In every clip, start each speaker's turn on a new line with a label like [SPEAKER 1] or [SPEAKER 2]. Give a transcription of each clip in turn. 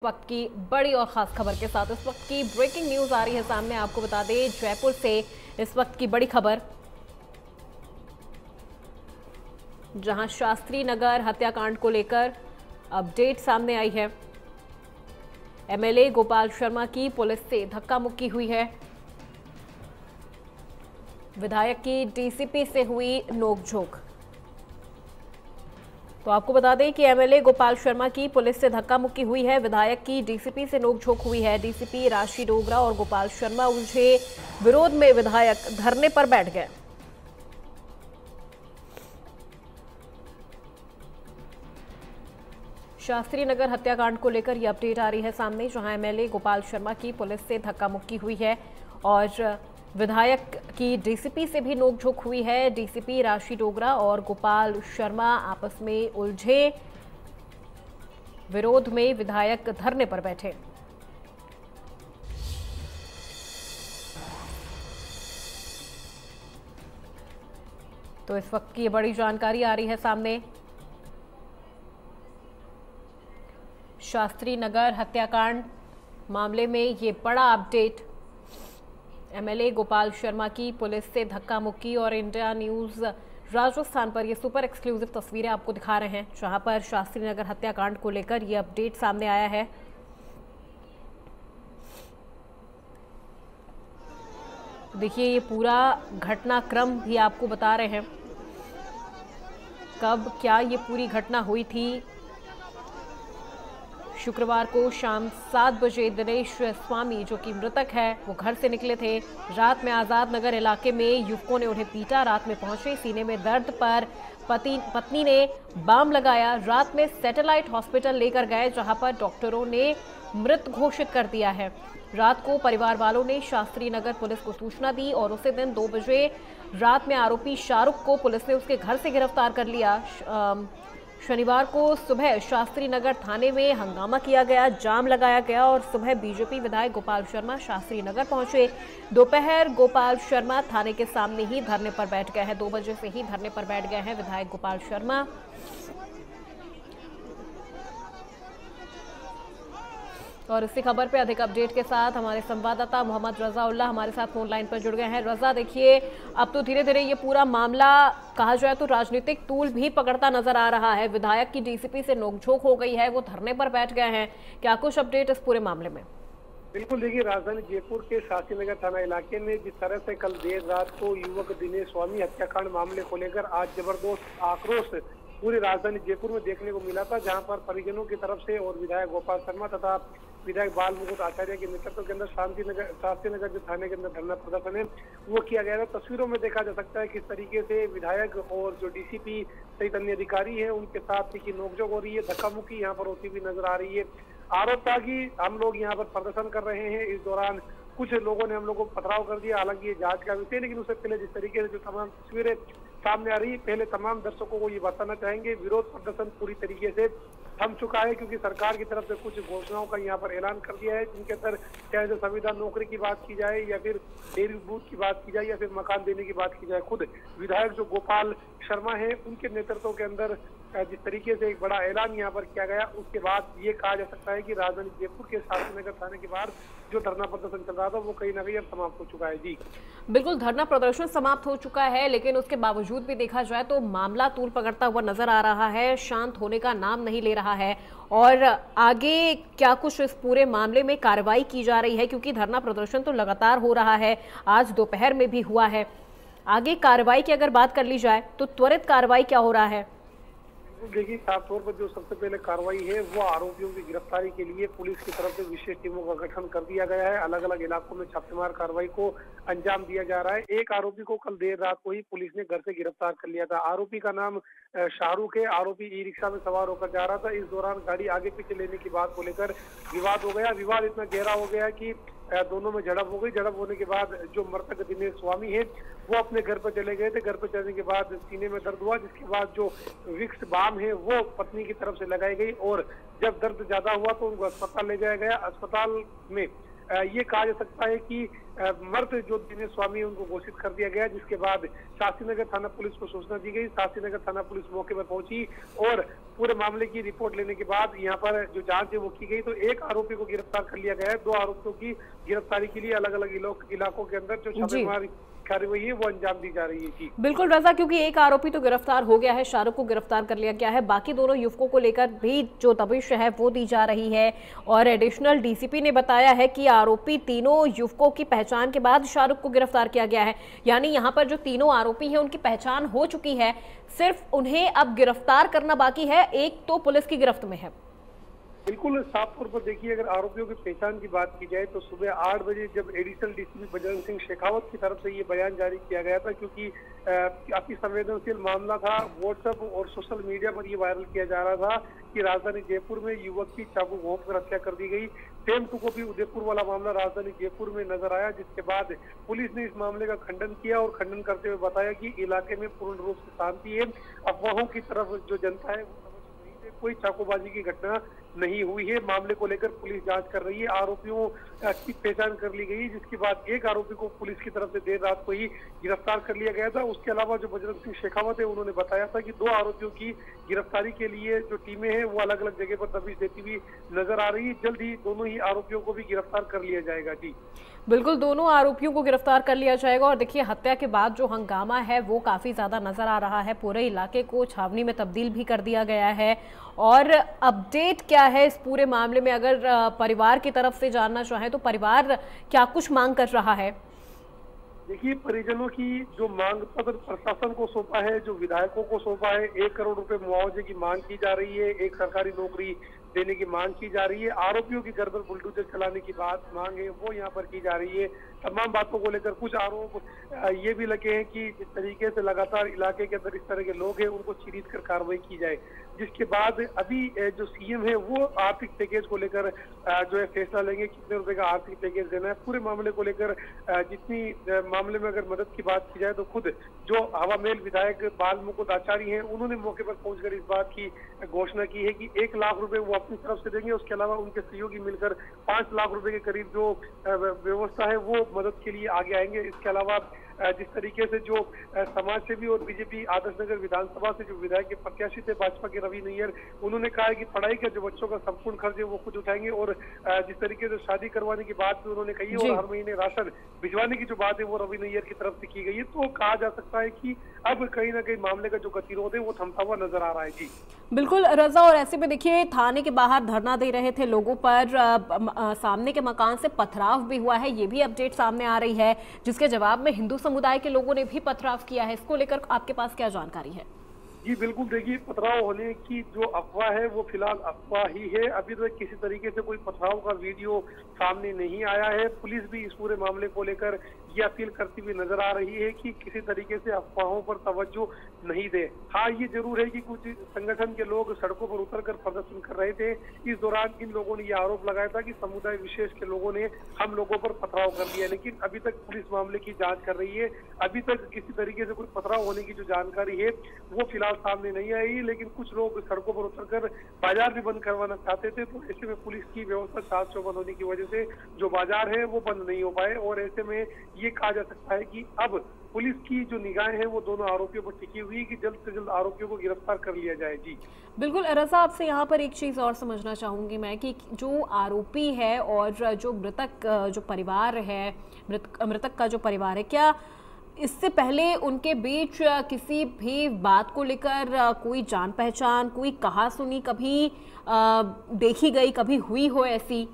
[SPEAKER 1] वक्त की बड़ी और खास खबर के साथ इस वक्त की ब्रेकिंग न्यूज आ रही है सामने। आपको बता दें जयपुर से इस वक्त की बड़ी खबर, जहां शास्त्री नगर हत्याकांड को लेकर अपडेट सामने आई है। एमएलए गोपाल शर्मा की पुलिस से धक्का मुक्की हुई है। विधायक की डीसीपी से हुई नोकझोंक। तो आपको बता दें कि एमएलए गोपाल शर्मा की पुलिस से धक्का मुक्की हुई है। विधायक की डीसीपी से नोकझोंक हुई है। डीसीपी राशि डोगरा और गोपाल शर्मा उलझे विरोध में विधायक धरने पर बैठ गए। शास्त्री नगर हत्याकांड को लेकर यह अपडेट आ रही है सामने, जहां एमएलए गोपाल शर्मा की पुलिस से धक्का मुक्की हुई है और विधायक की डीसीपी से भी नोकझोंक हुई है। डीसीपी राशि डोगरा और गोपाल शर्मा आपस में उलझे विरोध में विधायक धरने पर बैठे। तो इस वक्त की बड़ी जानकारी आ रही है सामने। शास्त्री नगर हत्याकांड मामले में ये बड़ा अपडेट। एमएलए गोपाल शर्मा की पुलिस से धक्का मुक्की और इंडिया न्यूज राजस्थान पर ये सुपर एक्सक्लूसिव तस्वीरें आपको दिखा रहे हैं, जहां पर शास्त्री नगर हत्याकांड को लेकर ये अपडेट सामने आया है। देखिए ये पूरा घटनाक्रम भी आपको बता रहे हैं, कब क्या ये पूरी घटना हुई थी। शुक्रवार को शाम 7 बजे दिनेश स्वामी, जो कि मृतक है, वो घर से निकले थे। रात में आजाद नगर इलाके में युवकों ने उन्हें पीटा। रात में पहुंचे, सीने में दर्द पर पत्नी ने बाम लगाया। रात में सैटेलाइट हॉस्पिटल लेकर गए, जहां पर डॉक्टरों ने मृत घोषित कर दिया है। रात को परिवार वालों ने शास्त्री नगर पुलिस को सूचना दी और उसी दिन 2 बजे रात में आरोपी शाहरुख को पुलिस ने उसके घर से गिरफ्तार कर लिया। शनिवार को सुबह शास्त्री नगर थाने में हंगामा किया गया, जाम लगाया गया और सुबह बीजेपी विधायक गोपाल शर्मा शास्त्री नगर पहुंचे। दोपहर गोपाल शर्मा थाने के सामने ही धरने पर बैठ गए हैं। 2 बजे से ही धरने पर बैठ गए हैं विधायक गोपाल शर्मा। और इसी खबर पे अधिक अपडेट के साथ हमारे संवाददाता मोहम्मद रजा उल्लाह हमारे साथ फोन लाइन पर जुड़ गए हैं। रजा, देखिए अब तो धीरे धीरे ये पूरा मामला कहा जाए तो राजनीतिक तूल भी पकड़ता नजर आ रहा है। विधायक की डीसीपी से नोकझोंक हो गई है, वो धरने पर बैठ गए हैं। क्या कुछ अपडेट इस पूरे मामले में?
[SPEAKER 2] बिल्कुल, देखिए राजधानी जयपुर के शास्त्री नगर थाना इलाके में जिस तरह से कल देर रात को युवक दिनेश स्वामी हत्याकांड मामले को लेकर आज जबरदस्त आक्रोश पूरी राजधानी जयपुर में देखने को मिला था, जहां पर परिजनों की तरफ से और विधायक गोपाल शर्मा तथा विधायक बाल मुकुट आचार्य के नेतृत्व के अंदर शास्त्री नगर जो थाने के अंदर धरना प्रदर्शन है वो किया गया था। तस्वीरों में देखा जा सकता है किस तरीके से विधायक और जो डीसीपी सहित अन्य अधिकारी है उनके साथ की नोकझोंक हो रही है, धक्का मुक्की यहाँ पर होती हुई नजर आ रही है। आरोप था कि हम लोग यहाँ पर प्रदर्शन कर रहे हैं, इस दौरान कुछ लोगों ने हम लोग को पथराव कर दिया। हालांकि ये जांच का विषय, लेकिन उससे पहले जिस तरीके से जो तमाम तस्वीरें सामने आ रही है, पहले तमाम दर्शकों को ये बताना चाहेंगे विरोध प्रदर्शन पूरी तरीके से थम चुका है, क्योंकि सरकार की तरफ से कुछ घोषणाओं का यहाँ पर ऐलान कर दिया है, जिनके अंदर चाहे तो संविधान नौकरी की बात की जाए या फिर डेयरी बूथ की बात की जाए या फिर मकान देने की बात की जाए। खुद विधायक जो गोपाल शर्मा है उनके नेतृत्व के अंदर जिस तरीके से एक बड़ा ऐलान यहाँ पर किया गया, उसके बाद ये कहा जा सकता है कि राजधानी जयपुर के शास्त्री नगर थाने के बाहर जो धरना प्रदर्शन चल रहा था वो कहीं ना कहीं अब समाप्त हो चुका है। जी
[SPEAKER 1] बिल्कुल, धरना प्रदर्शन समाप्त हो चुका है, लेकिन उसके बावजूद भी देखा जाए तो मामला तूल पकड़ता हुआ नजर आ रहा है, शांत होने का नाम नहीं ले रहा है। और आगे क्या कुछ इस पूरे मामले में कार्रवाई की जा रही है, क्योंकि धरना प्रदर्शन तो लगातार हो रहा है, आज दोपहर में भी हुआ है। आगे कार्रवाई की अगर बात कर ली जाए तो त्वरित कार्रवाई क्या हो रहा है?
[SPEAKER 2] देखिए, साफ तौर पर जो सबसे पहले कार्रवाई है वो आरोपियों की गिरफ्तारी के लिए पुलिस की तरफ से विशेष टीमों का गठन कर दिया गया है। अलग अलग इलाकों में छापेमार कार्रवाई को अंजाम दिया जा रहा है। एक आरोपी को कल देर रात को ही पुलिस ने घर से गिरफ्तार कर लिया था। आरोपी का नाम शाहरुख है। आरोपी ई रिक्शा में सवार होकर जा रहा था। इस दौरान गाड़ी आगे पीछे लेने की बात को लेकर विवाद हो गया। विवाद इतना गहरा हो गया कि दोनों में झड़प हो गई। झड़प होने के बाद जो मृतक दिनेश स्वामी है वो अपने घर पर चले गए थे। घर पर चलने के बाद सीने में दर्द हुआ, जिसके बाद जो विक्स बाम है वो पत्नी की तरफ से लगाई गई और जब दर्द ज्यादा हुआ तो उनको अस्पताल ले जाया गया। अस्पताल में ये कहा जा सकता है कि मर्द जो दिनेश स्वामी है उनको घोषित कर दिया गया, जिसके बाद शास्त्री नगर थाना पुलिस को सूचना दी गई। शास्त्री नगर थाना पुलिस मौके पर पहुंची और पूरे मामले की रिपोर्ट लेने के बाद यहाँ पर जो जांच है वो की गई। तो एक आरोपी को गिरफ्तार कर लिया गया है। 2 आरोपियों की गिरफ्तारी के लिए अलग अलग इलाकों के अंदर जो छापेमारी कार्रवाई है वो अंजाम दी जा रही है। जी
[SPEAKER 1] बिल्कुल रजा, क्योंकि एक आरोपी तो गिरफ्तार हो गया है, शाहरुख को गिरफ्तार कर लिया गया है, बाकी दोनों युवकों को लेकर भी जो दबिश है वो दी जा रही है। और एडिशनल डीसीपी ने बताया है कि आरोपी तीनों युवकों की पहचान के बाद शाहरुख को गिरफ्तार किया गया है। यानी यहाँ पर जो तीनों आरोपी हैं उनकी पहचान हो चुकी है, सिर्फ उन्हें अब गिरफ्तार करना बाकी है। एक तो पुलिस की गिरफ्त में है।
[SPEAKER 2] बिल्कुल साफ तौर पर देखिए, अगर आरोपियों की पहचान की बात की जाए तो सुबह 8 बजे जब एडिशनल डीसीपी बजरंग सिंह शेखावत की तरफ से ये बयान जारी किया गया था, क्योंकि काफी संवेदनशील मामला था। व्हाट्सएप और सोशल मीडिया पर ये वायरल किया जा रहा था कि राजधानी जयपुर में युवक की चाकू घोंपकर हत्या कर दी गई। सेम टू कॉपी उदयपुर वाला मामला राजधानी जयपुर में नजर आया, जिसके बाद पुलिस ने इस मामले का खंडन किया और खंडन करते हुए बताया कि इलाके में पूर्ण रूप से शांति है। अफवाहों की तरफ जो जनता है कोई चाकूबाजी की घटना नहीं हुई है। मामले को लेकर पुलिस जांच कर रही है। आरोपियों की पहचान कर ली गई, जिसके बाद एक आरोपी को पुलिस की तरफ से देर रात को ही गिरफ्तार कर लिया गया था। उसके अलावा जो बजरंग सिंह शेखावत है उन्होंने बताया था कि 2 आरोपियों की गिरफ्तारी के लिए जो टीमें हैं वो अलग अलग जगह पर दबिश देती हुई नजर आ रही है। जल्द ही दोनों ही आरोपियों को भी गिरफ्तार कर लिया जाएगा। जी
[SPEAKER 1] बिल्कुल, दोनों आरोपियों को गिरफ्तार कर लिया जाएगा। और देखिए, हत्या के बाद जो हंगामा है वो काफी ज्यादा नजर आ रहा है। पूरे इलाके को छावनी में तब्दील भी कर दिया गया है। और अपडेट क्या है इस पूरे मामले में, अगर परिवार की तरफ से जानना चाहें तो परिवार क्या कुछ मांग कर रहा है?
[SPEAKER 2] देखिए, परिजनों की जो मांग पत्र प्रशासन को सौंपा है, जो विधायकों को सौंपा है, 1 करोड़ रुपए मुआवजे की मांग की जा रही है, एक सरकारी नौकरी देने की मांग की जा रही है, आरोपियों की गर्दन बुलडोजर चलाने की बात मांग है वो यहाँ पर की जा रही है। तमाम बातों को लेकर कुछ आरोप ये भी लगे हैं कि जिस तरीके से लगातार इलाके के अंदर इस तरह के लोग हैं उनको चिन्हित कर कार्रवाई की जाए, जिसके बाद अभी जो सीएम है वो आर्थिक पैकेज को लेकर जो है फैसला लेंगे, कितने रुपए का आर्थिक पैकेज देना है। पूरे मामले को लेकर जितनी मामले में अगर मदद की बात की जाए तो खुद जो हवामेल विधायक बाल मुकुंद आचार्य हैं उन्होंने मौके पर पहुंचकर इस बात की घोषणा की है कि 1 लाख रुपए वो अपनी तरफ से देंगे। उसके अलावा उनके सहयोगी मिलकर 5 लाख रुपए के करीब जो व्यवस्था है वो मदद के लिए आगे आएंगे। इसके अलावा जिस तरीके से जो समाज सेवी और बीजेपी आदर्श नगर विधानसभा से जो विधायक के प्रत्याशी थे भाजपा के रवि नैयर, उन्होंने कहा है कि पढ़ाई का जो बच्चों का संपूर्ण खर्च है वो खुद उठाएंगे। और जिस तरीके से शादी करवाने की बात भी उन्होंने कही है और हर महीने राशन भिजवाने की जो बात है वो रवि नैयर की तरफ से की गई है। तो कहा जा सकता है कि अब कहीं ना कहीं मामले का जो गतिरोध है वो थमता हुआ नजर आ रहा है। जी
[SPEAKER 1] बिल्कुल रजा, और ऐसे में देखिए थाने के बाहर धरना दे रहे थे लोगों पर सामने के मकान से पथराव भी हुआ है, ये भी अपडेट सामने आ रही है, जिसके जवाब में हिंदू समुदाय के लोगों ने भी पथराव किया है। इसको लेकर आपके पास क्या जानकारी है?
[SPEAKER 2] जी बिल्कुल, देखिए पथराव होने की जो अफवाह है वो फिलहाल अफवाह ही है। अभी तक किसी तरीके से कोई पथराव का वीडियो सामने नहीं आया है। पुलिस भी इस पूरे मामले को लेकर ये अपील करती हुई नजर आ रही है कि किसी तरीके से अफवाहों पर तवज्जो नहीं दे। हाँ, ये जरूर है कि कुछ संगठन के लोग सड़कों पर उतरकर प्रदर्शन कर रहे थे। इस दौरान इन लोगों ने ये आरोप लगाया था कि समुदाय विशेष के लोगों ने हम लोगों पर पथराव कर लिया, लेकिन अभी तक पुलिस मामले की जांच कर रही है। अभी तक किसी तरीके से कोई पथराव होने की जो जानकारी है वो फिलहाल सामने नहीं आई, लेकिन कुछ लोग सड़कों पर उतरकर बाजार भी बंद करवाना चाहते थे। तो ऐसे में पुलिस की व्यवस्था 7 चौबंद होने की वजह से जो बाजार है वो बंद नहीं हो पाए। और ऐसे में ये कहा जा सकता है कि अब पुलिस की जो निगाहें हैं वो दोनों आरोपियों पर टिकी हुई है कि जल्द से जल्द आरोपियों को गिरफ्तार कर लिया जाए। जी
[SPEAKER 1] बिल्कुल रजा, आपसे यहाँ पर एक चीज़ और समझना चाहूँगी मैं कि जो आरोपी है और जो मृतक जो परिवार है, मृतक का जो परिवार है, क्या इससे पहले उनके बीच किसी भी बात को लेकर कोई जान पहचान, कोई कहासुनी कभी देखी गई, कभी हुई हो ऐसी?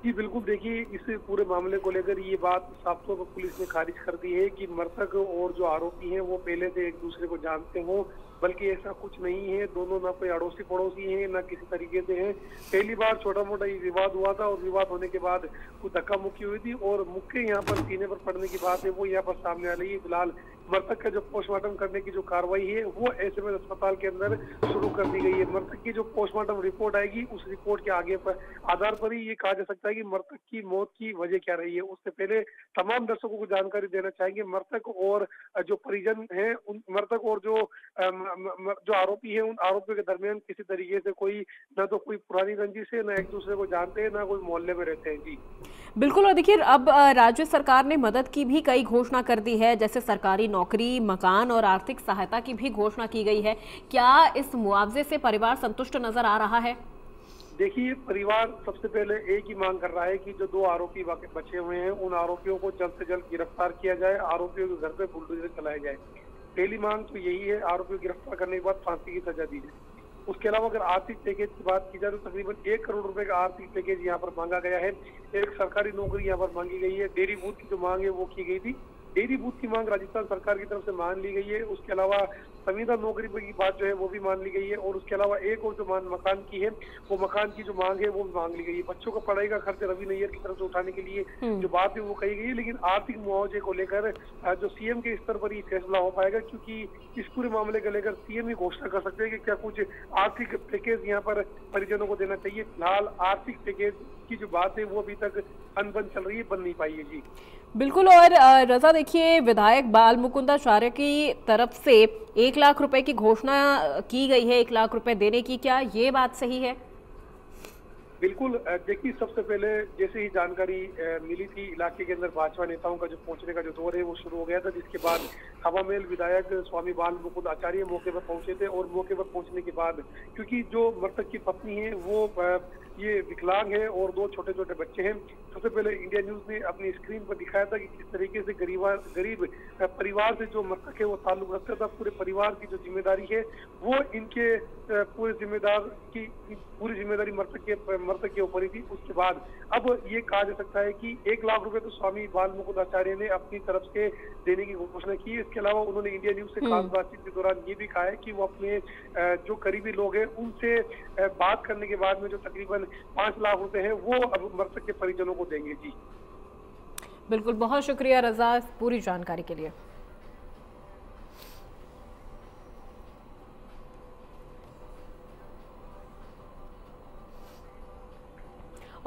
[SPEAKER 2] जी बिल्कुल, देखिए इस पूरे मामले को लेकर ये बात साफ तौर पर पुलिस ने खारिज कर दी है कि मृतक और जो आरोपी हैं वो पहले से एक दूसरे को जानते हों, बल्कि ऐसा कुछ नहीं है। दोनों ना कोई अड़ोसी पड़ोसी हैं ना किसी तरीके से हैं। पहली बार छोटा मोटा ये विवाद हुआ था और विवाद होने के बाद कुछ धक्का मुक्की हुई थी और मुक्के यहाँ पर सीने पर पड़ने की बात है वो यहाँ पर सामने आ रही है। फिलहाल मृतक का जो पोस्टमार्टम करने की जो कार्रवाई है वो एसएमएस अस्पताल के अंदर शुरू कर दी गई है। मृतक की जो पोस्टमार्टम रिपोर्ट आएगी उस रिपोर्ट के आगे पर आधार पर ही ये कहा जा सकता है है कि मृतक की मौत की वजह क्या रही है। उससे पहले तमाम दर्शकों को जानकारी देना चाहेंगे, मृतक और जो परिजन हैं, उन मृतक और जो आरोपी हैं, उन आरोपियों के दरमियान किसी तरीके से कोई ना तो कोई पुरानी रंजिश है, ना एक दूसरे को जानते हैं, ना कोई मोहल्ले में रहते हैं। जी
[SPEAKER 1] बिल्कुल। और देखिए, अब राज्य सरकार ने मदद की भी कई घोषणा कर दी है, जैसे सरकारी नौकरी, मकान और आर्थिक सहायता की भी घोषणा की गई है। क्या इस मुआवजे से परिवार संतुष्ट नजर आ रहा है?
[SPEAKER 2] देखिए, परिवार सबसे पहले एक ही मांग कर रहा है कि जो 2 आरोपी बचे हुए हैं, उन आरोपियों को जल्द से जल्द गिरफ्तार किया जाए, आरोपियों के घर पे बुलडोजर चलाए जाए। पहली मांग तो यही है, आरोपियों को गिरफ्तार करने के बाद फांसी की सजा दी जाए। उसके अलावा अगर आर्थिक पैकेज की बात की जाए तो तकरीबन 1 करोड़ रुपए का आर्थिक पैकेज यहाँ पर मांगा गया है। एक सरकारी नौकरी यहाँ पर मांगी गई है। डेयरी बूथ की जो मांग है वो की गई थी। डेयरी बूथ की मांग राजस्थान सरकार की तरफ से मान ली गई है। उसके अलावा संविदा नौकरी की बात जो है वो भी मान ली गई है। और उसके अलावा एक और जो मकान की है, वो मकान की जो मांग है वो भी मांग ली गई है। बच्चों का पढ़ाई का खर्च रवि नैयर की तरफ से उठाने के लिए जो बात है वो कही गई है। लेकिन आर्थिक मुआवजे को लेकर जो सीएम के स्तर पर ही फैसला हो पाएगा, क्योंकि इस पूरे मामले को लेकर सीएम ही घोषणा कर सकते हैं कि क्या कुछ आर्थिक पैकेज यहाँ पर परिजनों को देना चाहिए। फिलहाल आर्थिक पैकेज की जो बात है वो अभी तक अनबन चल रही है, बन नहीं पाई है। जी
[SPEAKER 1] बिल्कुल। और रजा, देखिए, विधायक बाल मुकुंदाचार्य की तरफ से 1 लाख रुपए की घोषणा की गई है, 1 लाख रुपए देने की। क्या ये बात सही है?
[SPEAKER 2] बिल्कुल। देखिए, सबसे पहले जैसे ही जानकारी मिली थी, इलाके के अंदर भाजपा नेताओं का जो पहुंचने का जो दौर है वो शुरू हो गया था, जिसके बाद हवामेल विधायक स्वामी बाल मुकुंद आचार्य मौके पर पहुंचे थे। और मौके पर पहुंचने के बाद, क्योंकि जो मृतक की पत्नी है वो ये विकलांग है और 2 छोटे छोटे बच्चे हैं, सबसे पहले इंडिया न्यूज ने अपनी स्क्रीन पर दिखाया था कि किस तरीके से गरीब परिवार से जो मृतक है वो ताल्लुक रखता था। पूरे परिवार की जो जिम्मेदारी है वो इनके पूरी जिम्मेदारी मृतक के ऊपर ही थी। उसके बाद अब ये कहा जा सकता है कि 1 लाख रुपए तो स्वामी बाल मुकुंद आचार्य ने अपनी तरफ से देने की घोषणा की है। इसके अलावा उन्होंने इंडिया न्यूज से खास बातचीत के दौरान ये भी कहा है कि वो अपने जो करीबी लोग हैं उनसे बात करने के बाद में जो तकरीबन 5 लाख रुपए हैं वो अब मृतक के परिजनों को देंगे। जी
[SPEAKER 1] बिल्कुल, बहुत शुक्रिया रजा पूरी जानकारी के लिए।